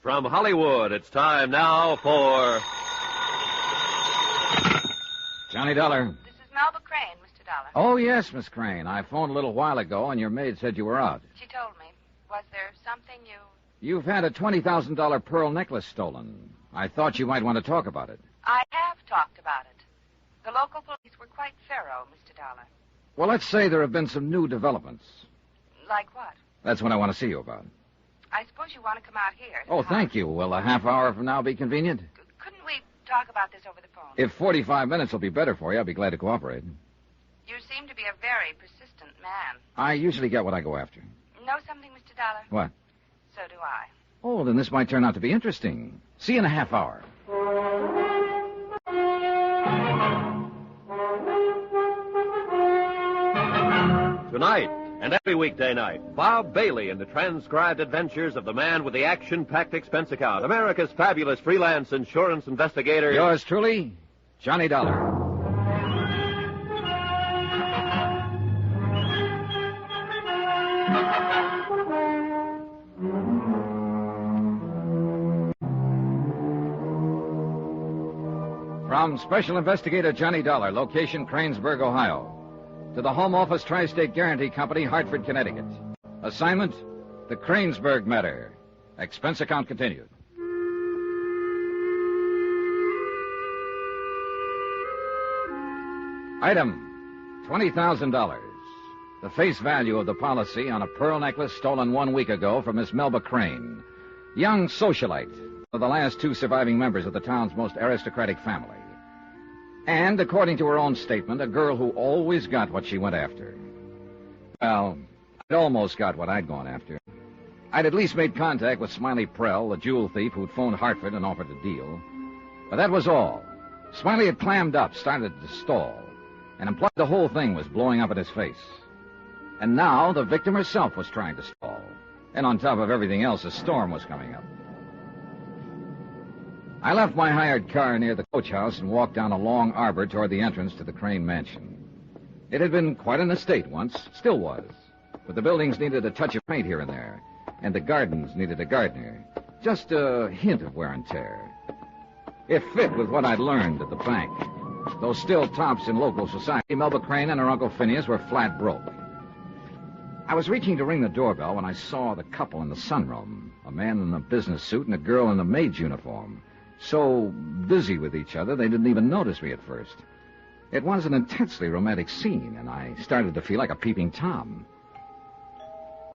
From Hollywood, it's time now for... Johnny Dollar. This is Melba Crane, Mr. Dollar. Oh, yes, Miss Crane. I phoned a little while ago, and your maid said you were out. She told me. Was there something you... You've had a $20,000 pearl necklace stolen. I thought you might want to talk about it. I have talked about it. The local police were quite thorough, Mr. Dollar. Well, let's say there have been some new developments. Like what? That's what I want to see you about. I suppose you want to come out here. Oh, thank you. Will a half hour from now be convenient? Couldn't we talk about this over the phone? If 45 minutes will be better for you, I'll be glad to cooperate. You seem to be a very persistent man. I usually get what I go after. Know something, Mr. Dollar? What? So do I. Oh, then this might turn out to be interesting. See you in a half hour. Tonight and every weekday night, Bob Bailey in the transcribed adventures of the man with the action-packed expense account, America's fabulous freelance insurance investigator. Yours truly, Johnny Dollar. From Special Investigator Johnny Dollar, location Kranesburg, Ohio. To the Home Office Tri-State Guarantee Company, Hartford, Connecticut. Assignment, the Kranesburg matter. Expense account continued. Item, $20,000. The face value of the policy on a pearl necklace stolen 1 week ago from Miss Melba Crane, young socialite, one of the last two surviving members of the town's most aristocratic family. And, according to her own statement, a girl who always got what she went after. Well, I'd almost got what I'd gone after. I'd at least made contact with Smiley Prell, the jewel thief who'd phoned Hartford and offered a deal. But that was all. Smiley had clammed up, started to stall, and implied the whole thing was blowing up at his face. And now the victim herself was trying to stall. And on top of everything else, a storm was coming up. I left my hired car near the coach house and walked down a long arbor toward the entrance to the Crane mansion. It had been quite an estate once, still was. But the buildings needed a touch of paint here and there, and the gardens needed a gardener. Just a hint of wear and tear. It fit with what I'd learned at the bank. Though still tops in local society, Melba Crane and her Uncle Phineas were flat broke. I was reaching to ring the doorbell when I saw the couple in the sunroom, a man in a business suit and a girl in a maid's uniform. So busy with each other, they didn't even notice me at first. It was an intensely romantic scene, and I started to feel like a peeping Tom.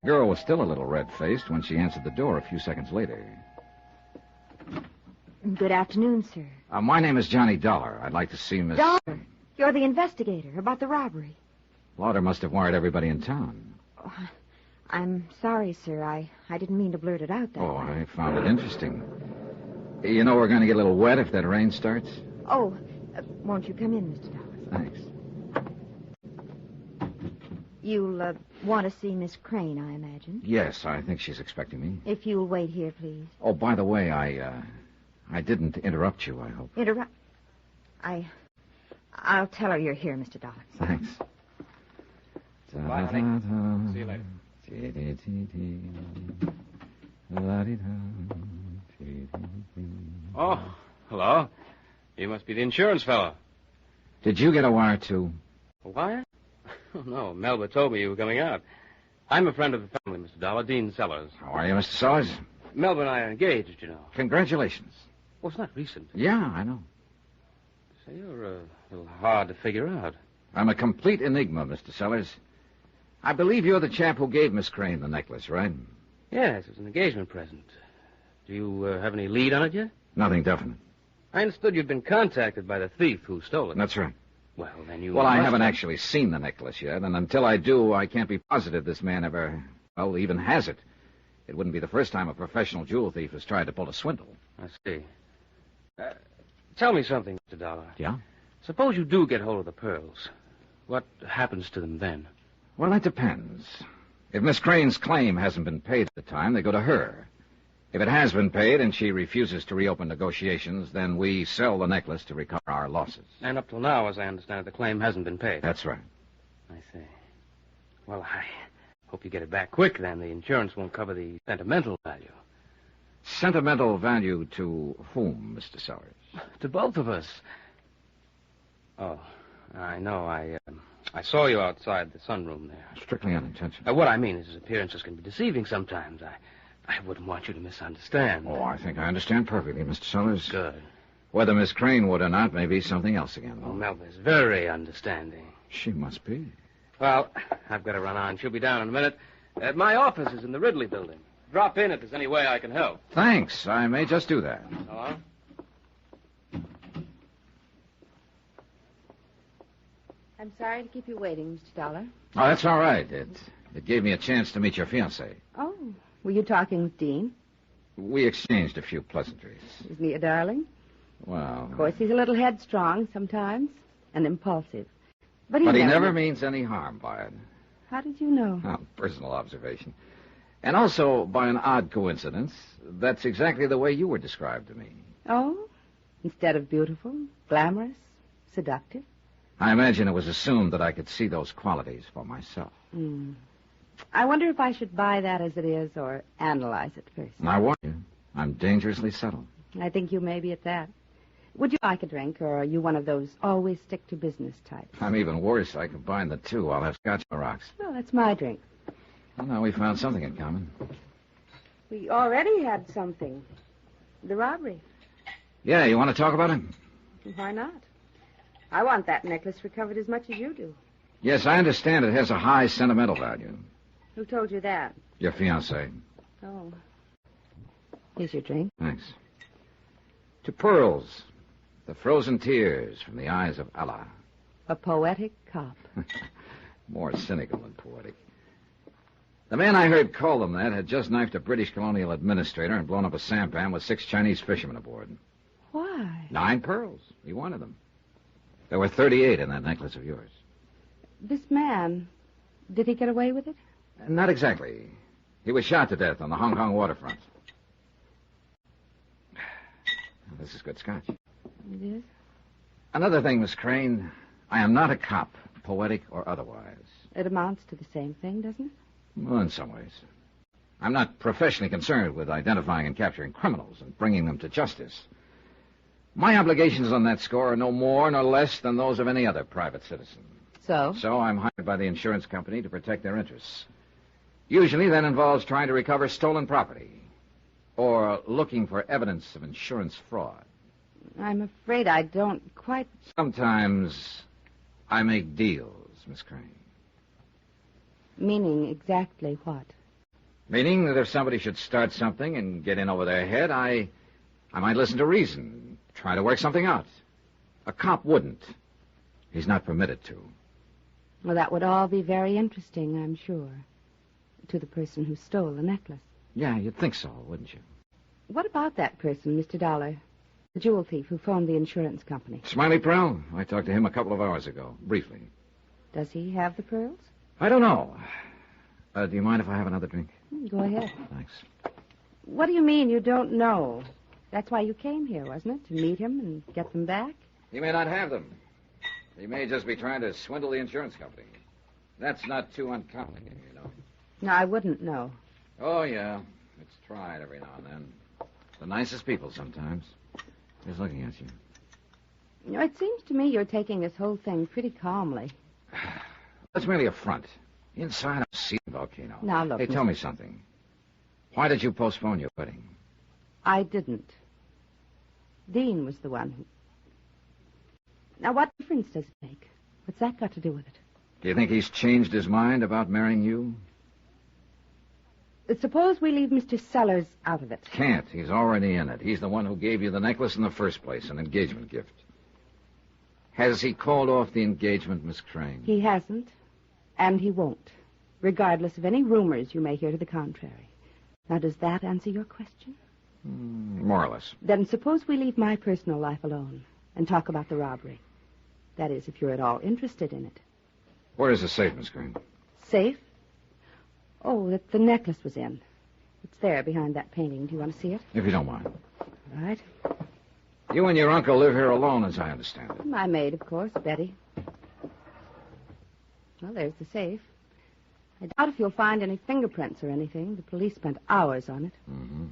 The girl was still a little red-faced when she answered the door a few seconds later. Good afternoon, sir. My name is Johnny Dollar. I'd like to see Miss... Dollar? You're the investigator about the robbery. Lauder must have wired everybody in town. Oh, I'm sorry, sir. I didn't mean to blurt it out that way. I found it interesting. You know we're going to get a little wet if that rain starts? Oh, won't you come in, Mr. Dollar? Thanks. You'll want to see Miss Crane, I imagine. Yes, I think she's expecting me. If you'll wait here, please. Oh, by the way, I didn't interrupt you, I hope. Interrupt? I'll tell her you're here, Mr. Dollar. Thanks. Bye, honey. See you later. Oh, hello. You must be the insurance fellow. Did you get a wire, too? A wire? Oh, no. Melba told me you were coming out. I'm a friend of the family, Mr. Dollar, Dean Sellers. How are you, Mr. Sellers? Melba and I are engaged, you know. Congratulations. Well, it's not recent. Yeah, I know. So you're a little hard to figure out. I'm a complete enigma, Mr. Sellers. I believe you're the chap who gave Miss Crane the necklace, right? Yes, it's an engagement present. Do you have any lead on it yet? Nothing definite. I understood you'd been contacted by the thief who stole it. That's right. Well, then you... Well, I haven't actually seen the necklace yet, and until I do, I can't be positive this man ever, even has it. It wouldn't be the first time a professional jewel thief has tried to pull a swindle. I see. Tell me something, Mr. Dollar. Yeah? Suppose you do get hold of the pearls. What happens to them then? Well, that depends. If Miss Crane's claim hasn't been paid at the time, they go to her. If it has been paid and she refuses to reopen negotiations, then we sell the necklace to recover our losses. And up till now, as I understand it, the claim hasn't been paid. That's right. I see. Well, I hope you get it back quick, then. The insurance won't cover the sentimental value. Sentimental value to whom, Mr. Sellers? To both of us. Oh, I know. I saw you outside the sunroom there. Strictly unintentional. What I mean is his appearances can be deceiving sometimes. I wouldn't want you to misunderstand. Oh, I think I understand perfectly, Mr. Sellers. Good. Whether Miss Crane would or not may be something else again. Oh, Melba's very understanding. She must be. Well, I've got to run on. She'll be down in a minute. My office is in the Ridley building. Drop in if there's any way I can help. Thanks. I may just do that. Hello? I'm sorry to keep you waiting, Mr. Dollar. Oh, that's all right. It gave me a chance to meet your fiancé. Oh, were you talking with Dean? We exchanged a few pleasantries. Isn't he a darling? Well... Of course, he's a little headstrong sometimes and impulsive. But he never means any harm by it. How did you know? Oh, personal observation. And also, by an odd coincidence, that's exactly the way you were described to me. Oh? Instead of beautiful, glamorous, seductive? I imagine it was assumed that I could see those qualities for myself. I wonder if I should buy that as it is or analyze it first. I warn you, I'm dangerously subtle. I think you may be at that. Would you like a drink, or are you one of those always stick-to-business types? I'm even worse. I combine the two. I'll have scotch on the rocks. Well, that's my drink. Well, now we found something in common. We already had something. The robbery. Yeah, you want to talk about it? Why not? I want that necklace recovered as much as you do. Yes, I understand it has a high sentimental value. Who told you that? Your fiancé. Oh. Here's your drink. Thanks. To pearls, the frozen tears from the eyes of Allah. A poetic cop. More cynical than poetic. The man I heard call them that had just knifed a British colonial administrator and blown up a sampan with 6 Chinese fishermen aboard. Why? 9 pearls. He wanted them. There were 38 in that necklace of yours. This man, did he get away with it? Not exactly. He was shot to death on the Hong Kong waterfront. This is good scotch. It is? Another thing, Miss Crane. I am not a cop, poetic or otherwise. It amounts to the same thing, doesn't it? Well, in some ways. I'm not professionally concerned with identifying and capturing criminals and bringing them to justice. My obligations on that score are no more nor less than those of any other private citizen. So? So I'm hired by the insurance company to protect their interests. Usually that involves trying to recover stolen property or looking for evidence of insurance fraud. I'm afraid I don't quite... Sometimes I make deals, Miss Crane. Meaning exactly what? Meaning that if somebody should start something and get in over their head, I might listen to reason, try to work something out. A cop wouldn't. He's not permitted to. Well, that would all be very interesting, I'm sure, to the person who stole the necklace. Yeah, you'd think so, wouldn't you? What about that person, Mr. Dollar? The jewel thief who phoned the insurance company. Smiley Prell? I talked to him a couple of hours ago, briefly. Does he have the pearls? I don't know. Do you mind if I have another drink? Go ahead. Thanks. What do you mean you don't know? That's why you came here, wasn't it? To meet him and get them back? He may not have them. He may just be trying to swindle the insurance company. That's not too uncommon, you know. No, I wouldn't know. Oh, yeah. It's tried every now and then. The nicest people sometimes. Just looking at you. You know, it seems to me you're taking this whole thing pretty calmly. That's merely a front. Inside, I'm a seething volcano. Now, look... Hey, tell me something. Why did you postpone your wedding? I didn't. Dean was the one who... Now, what difference does it make? What's that got to do with it? Do you think he's changed his mind about marrying you? Suppose we leave Mr. Sellers out of it. Can't. He's already in it. He's the one who gave you the necklace in the first place, an engagement gift. Has he called off the engagement, Miss Crane? He hasn't, and he won't, regardless of any rumors you may hear to the contrary. Now, does that answer your question? More or less. Then suppose we leave my personal life alone and talk about the robbery. That is, if you're at all interested in it. Where is the safe, Miss Crane? Safe? Oh, that the necklace was in. It's there behind that painting. Do you want to see it? If you don't mind. All right. You and your uncle live here alone, as I understand it. My maid, of course, Betty. Well, there's the safe. I doubt if you'll find any fingerprints or anything. The police spent hours on it. Mm-hmm.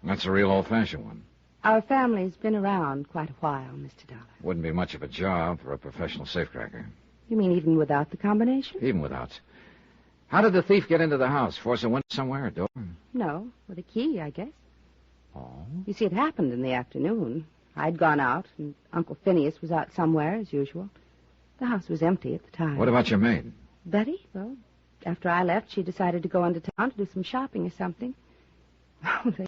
That's a real old-fashioned one. Our family's been around quite a while, Mr. Dollar. Wouldn't be much of a job for a professional safecracker. You mean even without the combination? Even without. How did the thief get into the house? Force a window somewhere, a door? No, with a key, I guess. Oh? You see, it happened in the afternoon. I'd gone out, and Uncle Phineas was out somewhere, as usual. The house was empty at the time. What about your maid? Betty? Well, after I left, she decided to go into town to do some shopping or something. Oh, they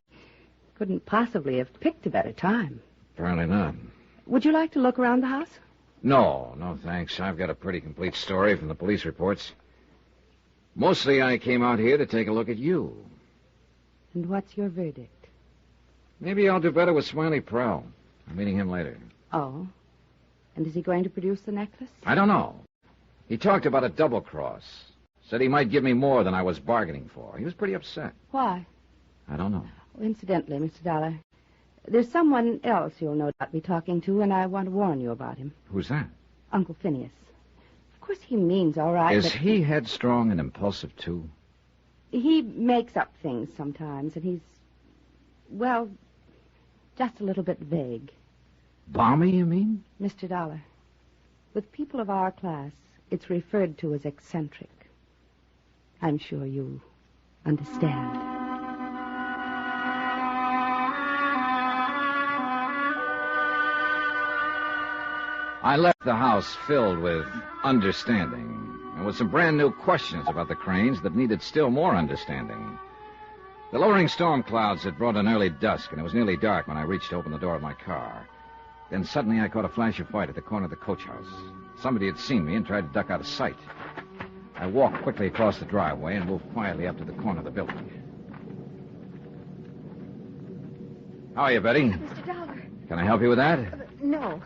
couldn't possibly have picked a better time. Apparently not. Would you like to look around the house? No, thanks. I've got a pretty complete story from the police reports. Mostly I came out here to take a look at you. And what's your verdict? Maybe I'll do better with Smiley Prell. I'm meeting him later. Oh? And is he going to produce the necklace? I don't know. He talked about a double cross. Said he might give me more than I was bargaining for. He was pretty upset. Why? I don't know. Oh, incidentally, Mr. Dollar, there's someone else you'll no doubt be talking to, and I want to warn you about him. Who's that? Uncle Phineas. Of course, he means all right, Is but he headstrong and impulsive, too? he makes up things sometimes, and he's, well, just a little bit vague. Balmy, you mean? Mr. Dollar, with people of our class, it's referred to as eccentric. I'm sure you understand. I left the house filled with understanding and with some brand new questions about the Cranes that needed still more understanding. The lowering storm clouds had brought an early dusk, and it was nearly dark when I reached to open the door of my car. Then suddenly I caught a flash of white at the corner of the coach house. Somebody had seen me and tried to duck out of sight. I walked quickly across the driveway and moved quietly up to the corner of the building. How are you, Betty? Mr. Dollar. Can I help you with that? No.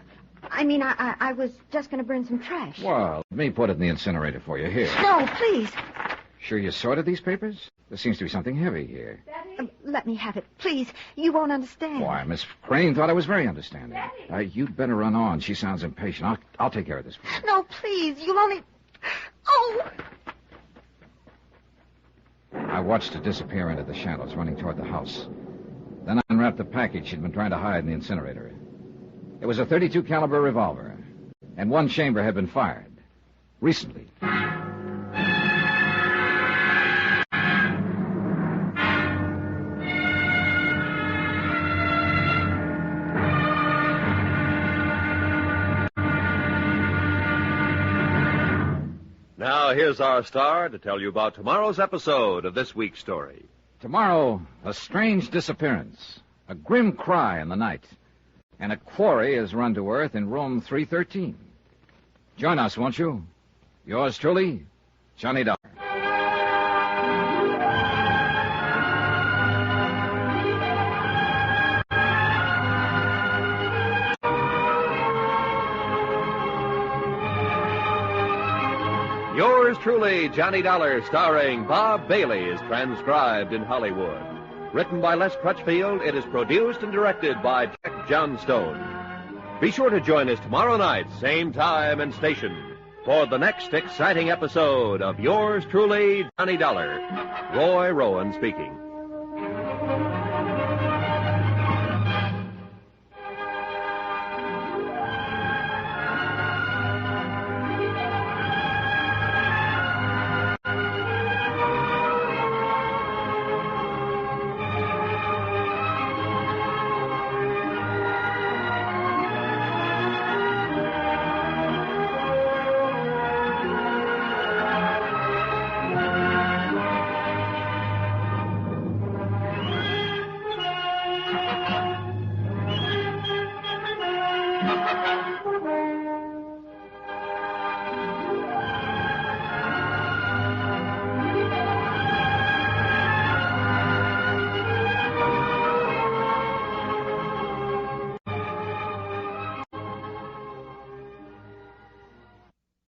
I mean, I was just going to burn some trash. Well, let me put it in the incinerator for you. Here. No, please. Sure you sorted these papers? There seems to be something heavy here. Let me have it. Please. You won't understand. Why, Miss Crane thought I was very understanding. You'd better run on. She sounds impatient. I'll take care of this. No, please. You'll only... Oh! I watched her disappear into the shadows, running toward the house. Then I unwrapped the package she'd been trying to hide in the incinerator. It was a .32 caliber revolver, and one chamber had been fired. Recently. Now, here's our star to tell you about tomorrow's episode of this week's story. Tomorrow, a strange disappearance, a grim cry in the night, and a quarry is run to earth in room 313. Join us, won't you? Yours truly, Johnny Dollar. Yours truly, Johnny Dollar, starring Bob Bailey, is transcribed in Hollywood. Written by Les Crutchfield, it is produced and directed by Jack Johnstone. Be sure to join us tomorrow night, same time and station, for the next exciting episode of Yours truly, Johnny Dollar. Roy Rowan speaking.